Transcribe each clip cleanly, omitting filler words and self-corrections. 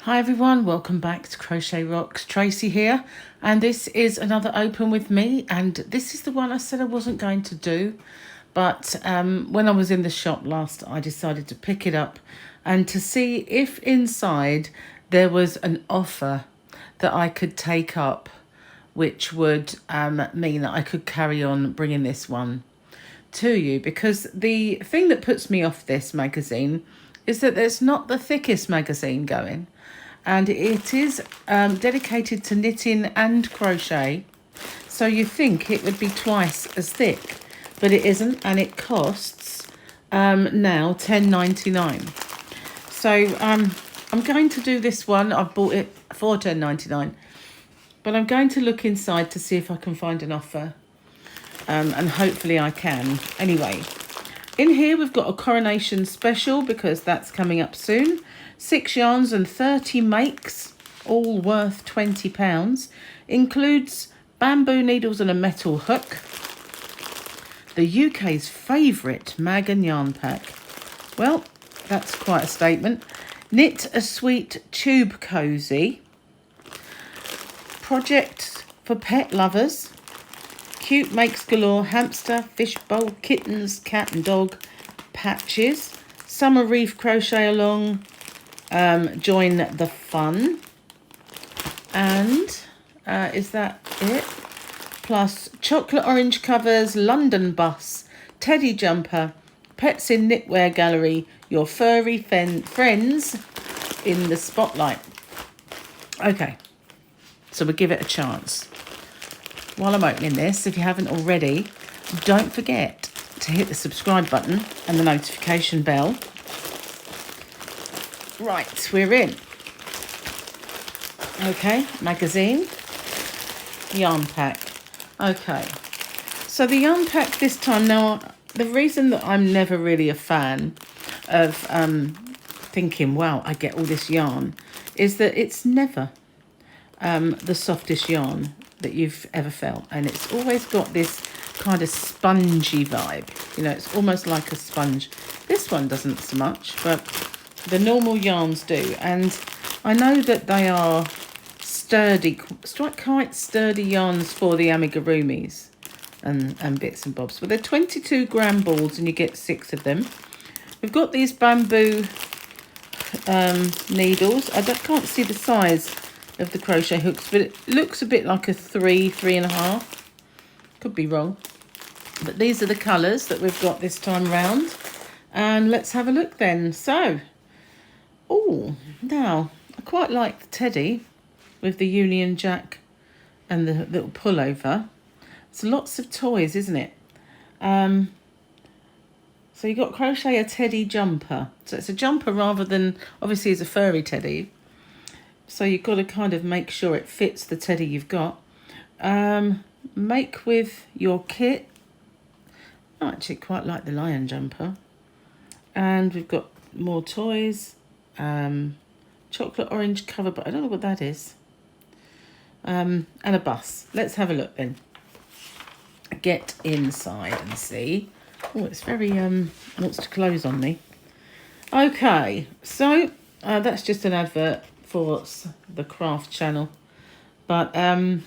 Hi everyone, welcome back to Crochet Rocks. Tracy here, and this is another open with me, and this is the one I said I wasn't going to do, but when I was in the shop last, I decided to pick it up and to see if inside there was an offer that I could take up, which would mean that I could carry on bringing this one to you, because the thing that puts me off this magazine is that there's not the thickest magazine going, and it is dedicated to knitting and crochet, so you think it would be twice as thick, but it isn't, and it costs now $10.99. So I'm going to do this one. I've bought it for $10.99, but I'm going to look inside to see if I can find an offer, and hopefully I can. Anyway, in here we've got a coronation special because that's coming up soon. 6 yarns and 30 makes, all worth £20. Includes bamboo needles and a metal hook. The UK's favourite mag and yarn pack. Well, that's quite a statement. Knit a sweet tube cosy. Project for pet lovers. Cute makes galore, hamster, fishbowl, kittens, cat and dog, patches. Summer reef crochet along. Join the fun. And is that it? Plus chocolate orange covers, London bus, teddy jumper, pets in knitwear gallery, your furry friends in the spotlight. Okay, so we'll give it a chance. While I'm opening this, if you haven't already, don't forget to hit the subscribe button and the notification bell. Right, we're in. Okay, magazine, yarn pack. Okay, so the yarn pack this time, now the reason that I'm never really a fan of thinking, wow, I get all this yarn, is that it's never the softest yarn that you've ever felt, and it's always got this kind of spongy vibe. You know, it's almost like a sponge. This one doesn't so much, but the normal yarns do, and I know that they are sturdy, quite sturdy yarns for the amigurumis and bits and bobs. But they're 22 gram balls, and you get 6 of them. We've got these bamboo needles. Can't see the size of the crochet hooks, but it looks a bit like a 3.5. Could be wrong, but these are the colours that we've got this time round, and let's have a look then. So, oh, now I quite like the teddy with the Union Jack and the little pullover. It's lots of toys, isn't it? So you got crochet a teddy jumper. So it's a jumper rather than, obviously it's a furry teddy. So you've got to kind of make sure it fits the teddy you've got. Make with your kit. I actually quite like the lion jumper. And we've got more toys. Chocolate orange cover, but I don't know what that is. And a bus. Let's have a look then. Get inside and see. Oh, it's very wants to close on me. Okay, so that's just an advert for the craft channel, but and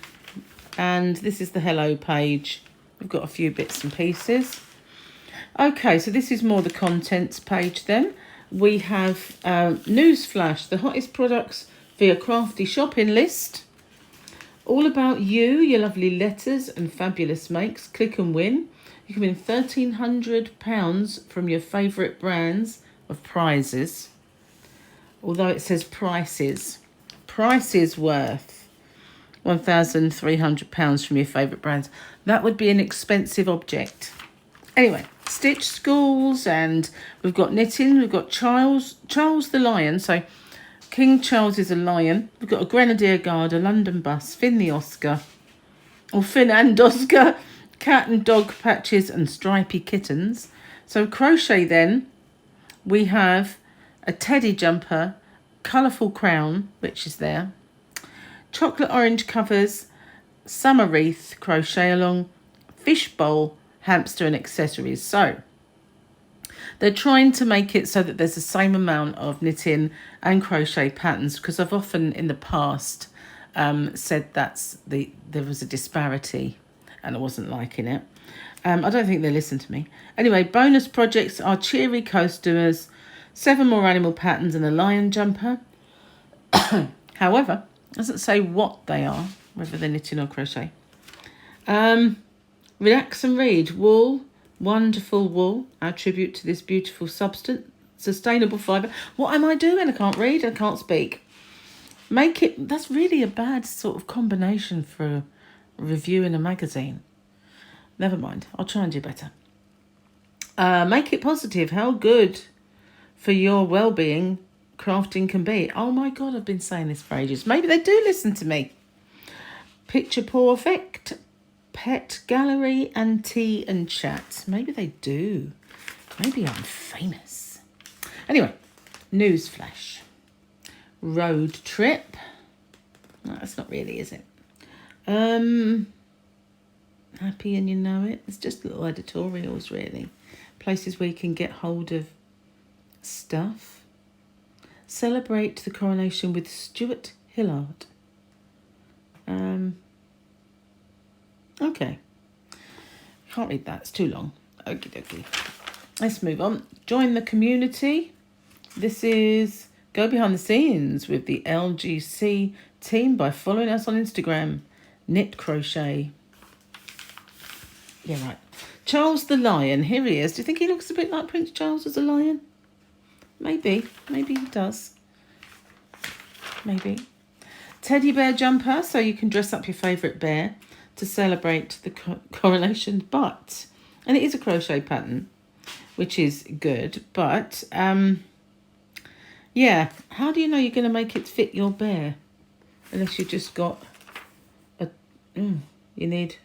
this is the hello page. We've got a few bits and pieces. Okay, so this is more the contents page then. We have newsflash, the hottest products for your crafty shopping list. All about you, your lovely letters and fabulous makes. Click and win. You can win £1,300 from your favourite brands of prizes. Although it says prices. Prices worth £1,300 from your favourite brands. That would be an expensive object. Anyway, stitch schools, and we've got knitting. We've got Charles the Lion. So King Charles is a lion. We've got a Grenadier Guard, a London bus, Finn the Oscar, or Finn and Oscar, cat and dog patches and stripy kittens. So crochet then, we have a teddy jumper, colourful crown, which is there, chocolate orange covers, summer wreath crochet along, fishbowl, hamster and accessories. So They're trying to make it so that there's the same amount of knitting and crochet patterns, because I've often in the past said there was a disparity and I wasn't liking it. I don't think they listen to me. Anyway, bonus projects are cheery costumers, 7 more animal patterns and a lion jumper. However, it doesn't say what they are, whether they're knitting or crochet. Relax and read. Wool, wonderful wool, our tribute to this beautiful substance, sustainable fibre. What am I doing? I can't read, I can't speak. Make it, that's really a bad sort of combination for a review in a magazine. Never mind, I'll try and do better. Make it positive. How good for your well-being crafting can be. Oh my God, I've been saying this for ages. Maybe they do listen to me. Picture perfect, pet gallery and tea and chat. Maybe they do. Maybe I'm famous. Anyway, newsflash. Road trip. No, that's not really, is it? Happy and you know it. It's just little editorials, really. Places where you can get hold of stuff. Celebrate the coronation with Stuart Hillard. Okay. Can't read that. It's too long. Okie dokie. Let's move on. Join the community. This is go behind the scenes with the LGC team by following us on Instagram. Knit Crochet. Yeah, right. Charles the Lion. Here he is. Do you think he looks a bit like Prince Charles as a lion? Maybe. Maybe he does. Maybe. Teddy bear jumper, so you can dress up your favourite bear to celebrate the coronation. But, and it is a crochet pattern, which is good. But, yeah, how do you know you're going to make it fit your bear? Unless you just got a, you need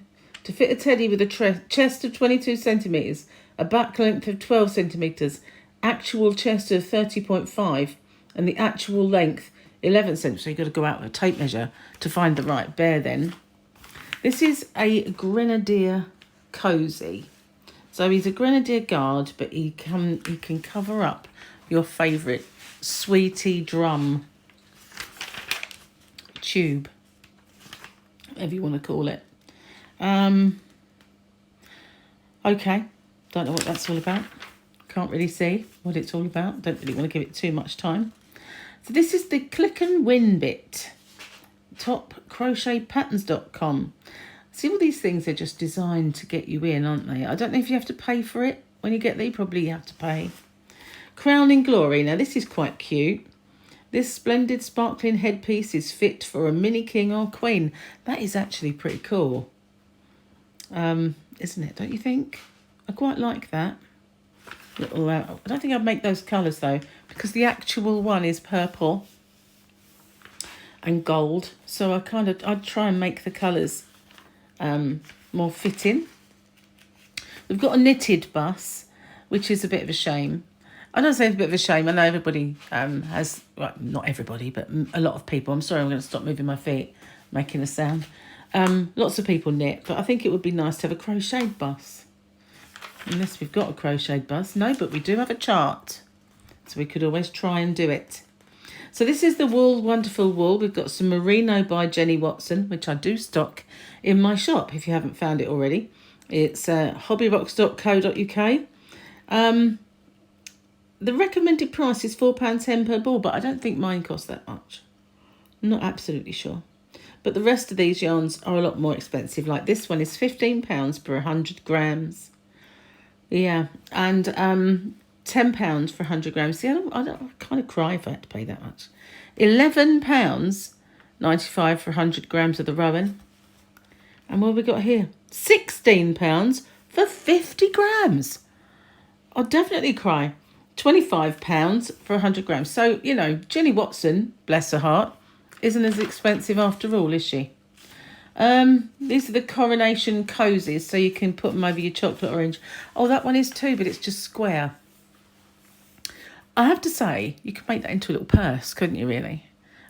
to fit a teddy with a chest of 22 centimetres, a back length of 12 centimetres, actual chest of 30.5, and the actual length 11 centimetres. So you've got to go out with a tape measure to find the right bear then. This is a grenadier cozy. So he's a grenadier guard, but he can cover up your favourite sweetie drum tube, whatever you want to call it. Okay, don't know what that's all about. Can't really see what it's all about. Don't really want to give it too much time. So this is the Click and Win bit. Topcrochetpatterns.com. See, all these things are just designed to get you in, aren't they? I don't know if you have to pay for it when you get there. You probably have to pay. Crowning Glory. Now, this is quite cute. This splendid sparkling headpiece is fit for a mini king or queen. That is actually pretty cool. Isn't it? Don't you think? I quite like that. Little, I don't think I'd make those colours though, because the actual one is purple and gold. So I'd try and make the colours more fitting. We've got a knitted bus, which is a bit of a shame. I don't say it's a bit of a shame. I know everybody has, well, not everybody, but a lot of people. I'm sorry, I'm going to stop moving my feet, making a sound. Lots of people knit, but I think it would be nice to have a crocheted bus. Unless we've got a crocheted bus. No, but we do have a chart. So we could always try and do it. So this is the wool, wonderful wool. We've got some merino by Jenny Watson, which I do stock in my shop if you haven't found it already. It's hobbyrocks.co.uk. The recommended price is £4.10 per ball, but I don't think mine costs that much. I'm not absolutely sure. But the rest of these yarns are a lot more expensive. Like this one is £15 per 100 grams. Yeah, and £10 for 100 grams. See, I'd kind of cry if I had to pay that much. £11.95 for 100 grams of the rowan. And what have we got here? £16 for 50 grams. I'll definitely cry. £25 for 100 grams. So, you know, Jenny Watson, bless her heart, isn't as expensive after all, is she? These are the coronation cozies, so you can put them over your chocolate orange. Oh, that one is too, but it's just square. I have to say, you could make that into a little purse, couldn't you, really?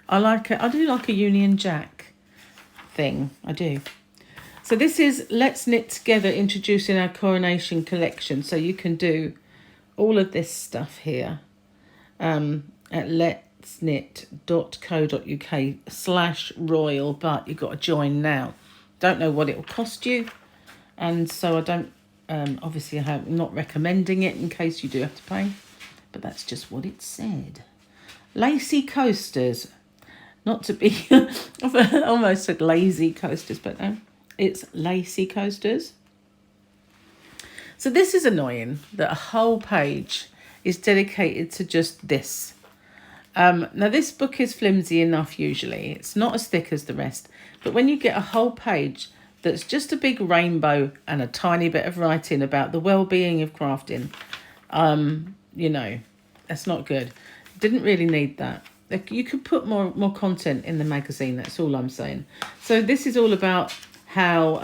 I do like a Union Jack thing. I do. So this is Let's Knit Together, introducing our coronation collection. So you can do all of this stuff here at letsknit.co.uk/royal, but you've got to join now. Don't know what it will cost you, and so I don't, obviously I'm not recommending it in case you do have to pay, but that's just what it said. Lacy coasters, not to be, I've almost said lazy coasters, but no, it's lacy coasters. So this is annoying that a whole page is dedicated to just this. Now this book is flimsy enough usually. It's not as thick as the rest. But when you get a whole page that's just a big rainbow and a tiny bit of writing about the well-being of crafting, you know, that's not good. Didn't really need that. You could put more content in the magazine. That's all I'm saying. So this is all about how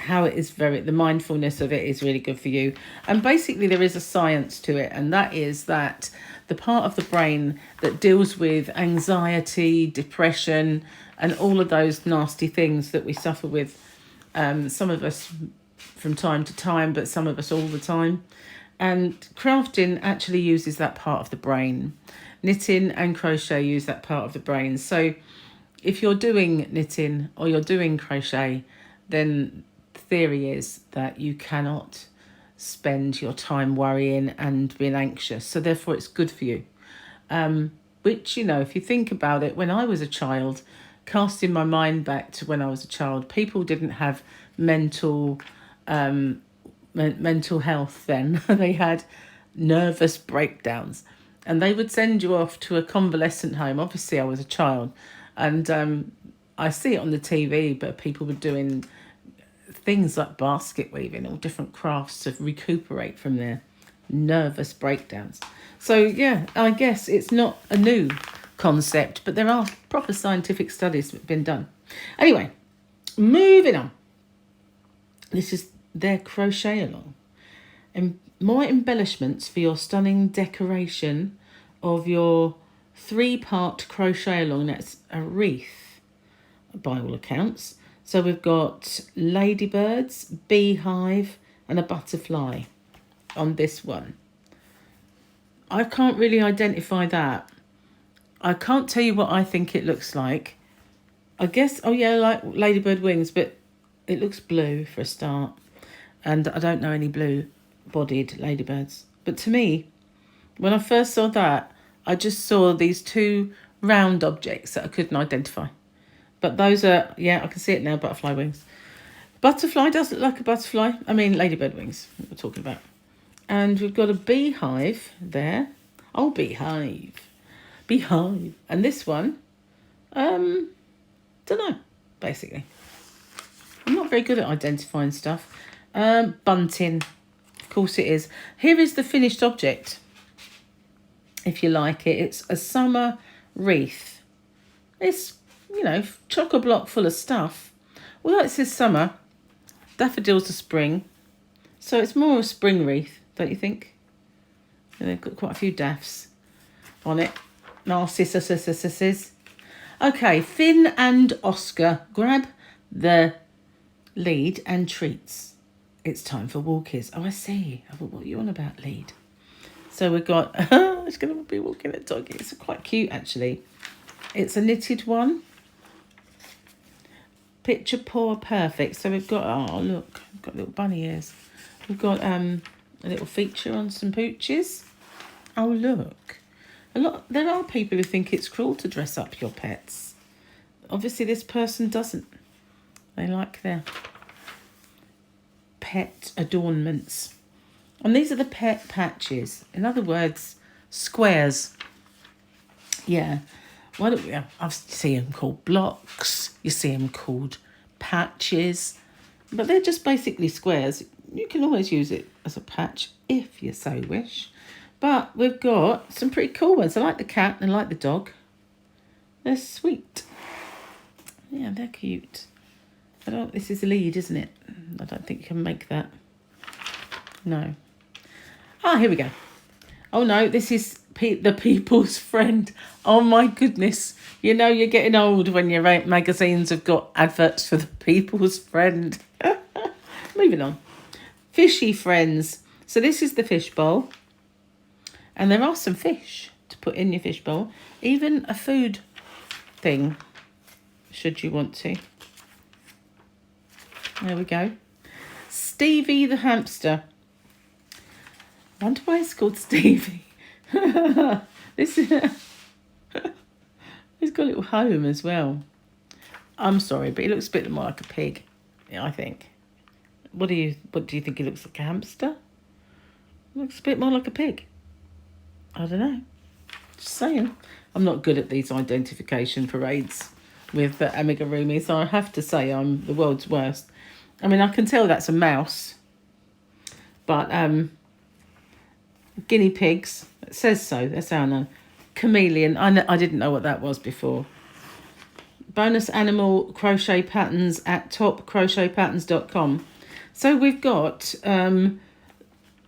it is the mindfulness of it is really good for you. And basically there is a science to it, and that is that the part of the brain that deals with anxiety, depression, and all of those nasty things that we suffer with, some of us from time to time, but some of us all the time. And crafting actually uses that part of the brain. Knitting and crochet use that part of the brain. So if you're doing knitting or you're doing crochet, then the theory is that you cannot spend your time worrying and being anxious. So therefore it's good for you. Which, you know, if you think about it, when I was a child, casting my mind back to when I was a child, people didn't have mental health then. They had nervous breakdowns, and they would send you off to a convalescent home. Obviously I was a child, and I see it on the TV, but people were doing things like basket weaving or different crafts to recuperate from their nervous breakdowns. So yeah, I guess it's not a new concept, but there are proper scientific studies that have been done. Anyway, moving on. This is their crochet along. And more embellishments for your stunning decoration of your 3-part crochet along. That's a wreath by all accounts. So we've got ladybirds, beehive, and a butterfly on this one. I can't really identify that. I can't tell you what I think it looks like. I guess, oh yeah, like ladybird wings, but it looks blue for a start. And I don't know any blue-bodied ladybirds. But to me, when I first saw that, I just saw these 2 round objects that I couldn't identify. But those are, yeah, I can see it now, butterfly wings. Butterfly does look like a butterfly. I mean, ladybird wings, what we're talking about. And we've got a beehive there. Oh, beehive. Beehive. And this one, don't know, basically. I'm not very good at identifying stuff. Bunting. Of course it is. Here is the finished object, if you like it. It's a summer wreath. It's, you know, chock-a-block full of stuff. Although it says summer, daffodils are spring. So it's more a spring wreath, don't you think? And they've got quite a few daffs on it. Narcissuses. Okay, Finn and Oscar grab the lead and treats. It's time for walkies. Oh, I see. What are you on about, lead? So we've got, it's going to be walking a doggy. It's quite cute, actually. It's a knitted one. Picture Poor Perfect. So we've got, oh, look, we've got little bunny ears. We've got a little feature on some pooches. Oh, look. There are people who think it's cruel to dress up your pets. Obviously, this person doesn't. They like their pet adornments. And these are the pet patches. In other words, squares. Yeah. Why don't we? I see them called blocks. You see them called patches. But they're just basically squares. You can always use it as a patch if you so wish. But we've got some pretty cool ones. I like the cat and I like the dog. They're sweet. Yeah, they're cute. This is a lead, isn't it? I don't think you can make that. No. Ah, here we go. Oh no, this is the People's Friend. Oh my goodness. You know you're getting old when your magazines have got adverts for the People's Friend. Moving on. Fishy Friends. So this is the fish bowl. And there are some fish to put in your fish bowl. Even a food thing, should you want to. There we go. Stevie the hamster. I wonder why it's called Stevie. This is... He's got a little home as well. I'm sorry, but he looks a bit more like a pig, I think. What do you think he looks like? A hamster? Looks a bit more like a pig. I don't know. Just saying. I'm not good at these identification parades with amigurumi, so I have to say I'm the world's worst. I mean, I can tell that's a mouse, but guinea pigs, it says so. That's how I know. Chameleon, I didn't know what that was before. Bonus animal crochet patterns at topcrochetpatterns.com. So we've got a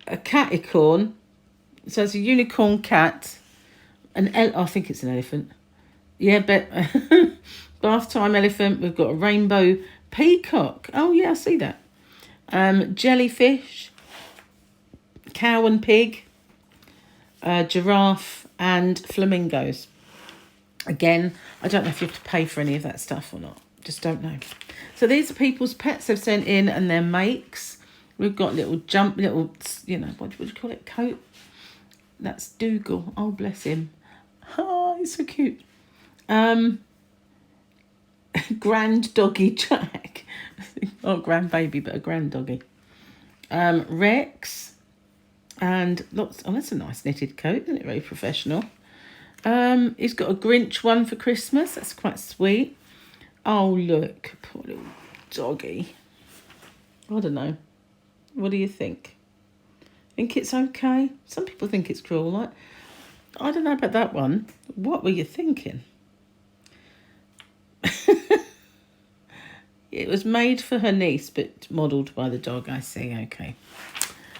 caticorn. So it's a unicorn cat. I think it's an elephant. Yeah, but bath time elephant. We've got a rainbow peacock. Oh yeah, I see that. Jellyfish, cow and pig, giraffe and flamingos. Again, I don't know if you have to pay for any of that stuff or not. Just don't know. So these are people's pets they've sent in and their makes. We've got little, you know, what would you call it? Coat. That's Dougal. Oh, bless him. Oh, he's so cute. Grand doggy Jack. Not grand baby, but a grand doggy. Rex. And lots. Oh, that's a nice knitted coat, isn't it? Very professional. He's got a Grinch one for Christmas. That's quite sweet. Oh, look. Poor little doggy. I don't know. What do you think? Think it's okay? Some people think it's cruel. Like, I don't know about that one. What were you thinking? It was made for her niece, but modelled by the dog. I see. Okay.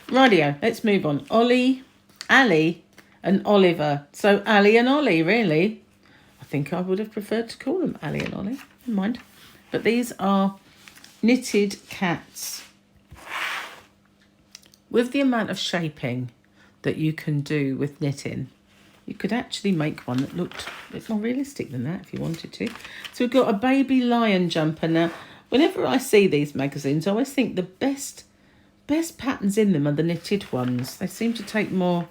Rightio. Let's move on. Ollie, Ali, and Oliver. So Ali and Ollie, really. I think I would have preferred to call them Ali and Ollie. Never mind. But these are knitted cats. With the amount of shaping that you can do with knitting, you could actually make one that looked a bit more realistic than that if you wanted to. So we've got a baby lion jumper. Now, whenever I see these magazines, I always think the best patterns in them are the knitted ones. They seem to take more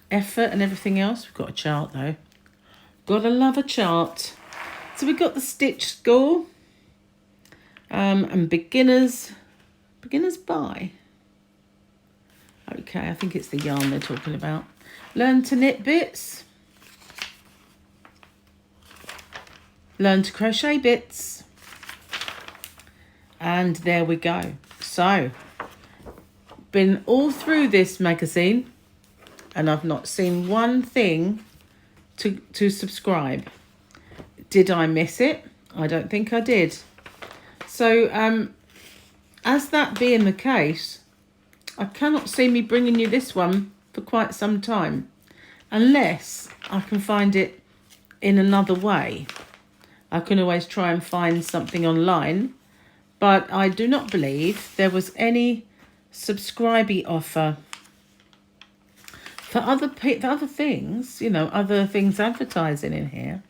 effort and everything else. We've got a chart though. Gotta love a chart. So we've got the stitch score and beginners by. Okay, I think it's the yarn they're talking about. Learn to knit bits. Learn to crochet bits. And there we go. So, been all through this magazine and I've not seen one thing to subscribe. Did I miss it? I don't think I did. So, as that being the case, I cannot see me bringing you this one for quite some time unless I can find it in another way. I can always try and find something online, but I do not believe there was any subscribey offer for other things, you know, other things advertising in here,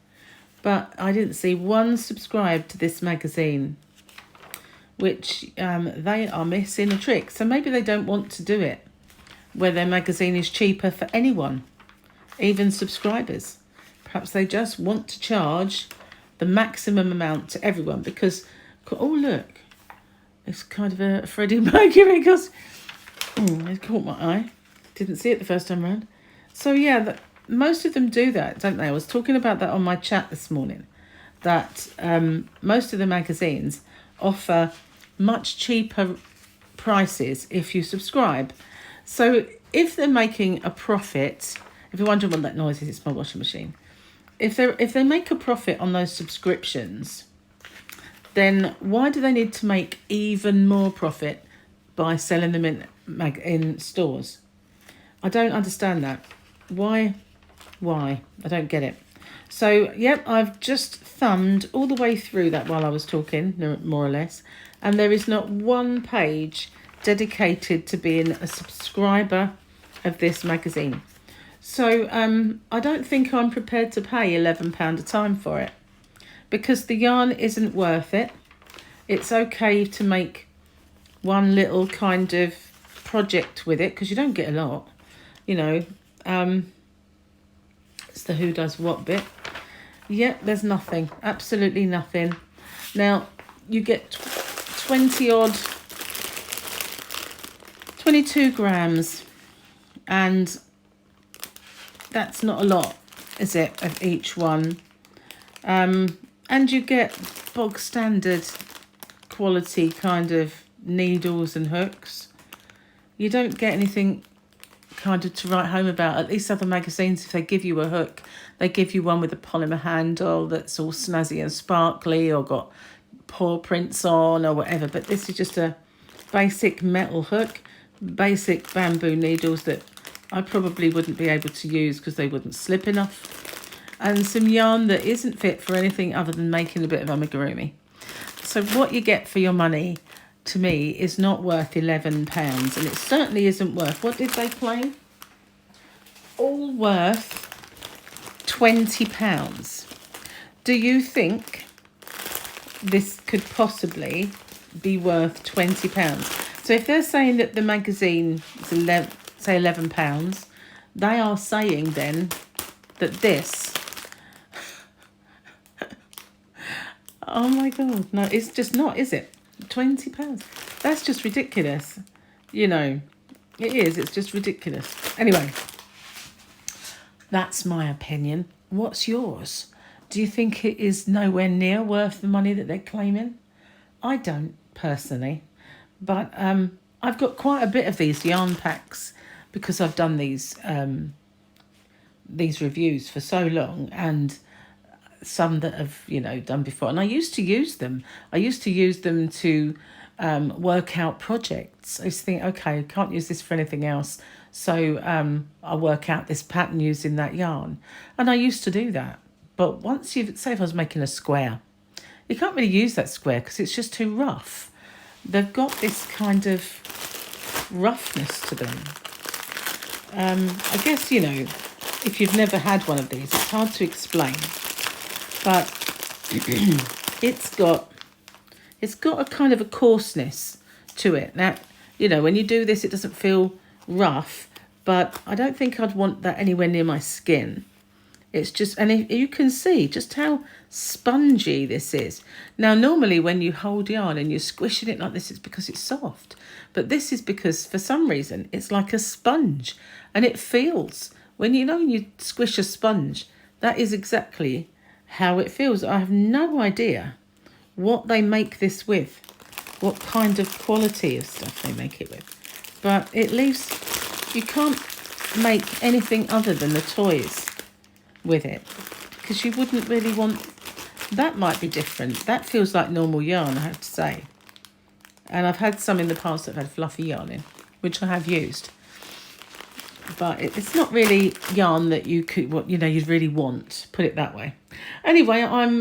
but I didn't see one subscribe to this magazine, which they are missing a trick. So maybe they don't want to do it where their magazine is cheaper for anyone, even subscribers. Perhaps they just want to charge the maximum amount to everyone because, oh look, it's kind of a Freddie Mercury because it caught my eye. Didn't see it the first time around. So yeah, most of them do that, don't they? I was talking about that on my chat this morning, that most of the magazines offer much cheaper prices if you subscribe. So if they're making a profit, if you're wondering what that noise is, it's my washing machine. If they make a profit on those subscriptions, then why do they need to make even more profit by selling them in stores? I don't understand that. Why? I don't get it. So, yep, I've just thumbed all the way through that while I was talking, more or less, and there is not one page dedicated to being a subscriber of this magazine. So I don't think I'm prepared to pay £11 a time for it, because the yarn isn't worth it. It's okay to make one little kind of project with it, because you don't get a lot, you know. It's the who does what bit. Yeah, there's nothing, absolutely nothing. Now, you get 22 grams, and that's not a lot, is it, of each one? And you get bog standard quality kind of needles and hooks. You don't get anything kind of to write home about. At least other magazines, if they give you a hook, they give you one with a polymer handle that's all snazzy and sparkly or got paw prints on or whatever. But this is just a basic metal hook, basic bamboo needles that I probably wouldn't be able to use because they wouldn't slip enough, and some yarn that isn't fit for anything other than making a bit of amigurumi. So what you get for your money, to me, is not worth £11, and it certainly isn't worth, what did they claim? All worth £20. Do you think this could possibly be worth £20? So if they're saying that the magazine is say £11, they are saying then that this, oh my God, no, it's just not, is it? £20. That's just ridiculous. You know, it is. It's just ridiculous. Anyway, that's my opinion. What's yours? Do you think it is nowhere near worth the money that they're claiming? I don't, personally. But I've got quite a bit of these yarn packs because I've done these reviews for so long, and some that have, you know, done before. And I used to use them. I used to use them to work out projects. I used to think, okay, I can't use this for anything else, so I'll work out this pattern using that yarn. And I used to do that. But once you've, say if I was making a square, you can't really use that square because it's just too rough. They've got this kind of roughness to them. I guess, you know, if you've never had one of these, it's hard to explain. But it's got a kind of a coarseness to it. Now, you know, when you do this, it doesn't feel rough, but I don't think I'd want that anywhere near my skin. It's just, and if you can see just how spongy this is. Now, normally when you hold yarn and you're squishing it like this, it's because it's soft. But this is because, for some reason, it's like a sponge. And it feels, when you squish a sponge, that is exactly how it feels. I have no idea what they make this with, what kind of quality of stuff they make it with. But it leaves, you can't make anything other than the toys with it, because you wouldn't really want, that might be different. That feels like normal yarn, I have to say. And I've had some in the past that have had fluffy yarn in, which I have used. But it's not really yarn that you could, you'd really want, put it that way. Anyway, I'm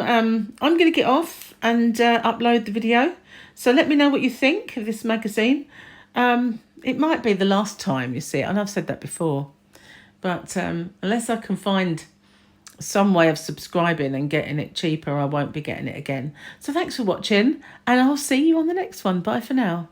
going to get off and upload the video. So let me know what you think of this magazine. It might be the last time you see it, and I've said that before. But unless I can find some way of subscribing and getting it cheaper, I won't be getting it again. So thanks for watching, and I'll see you on the next one. Bye for now.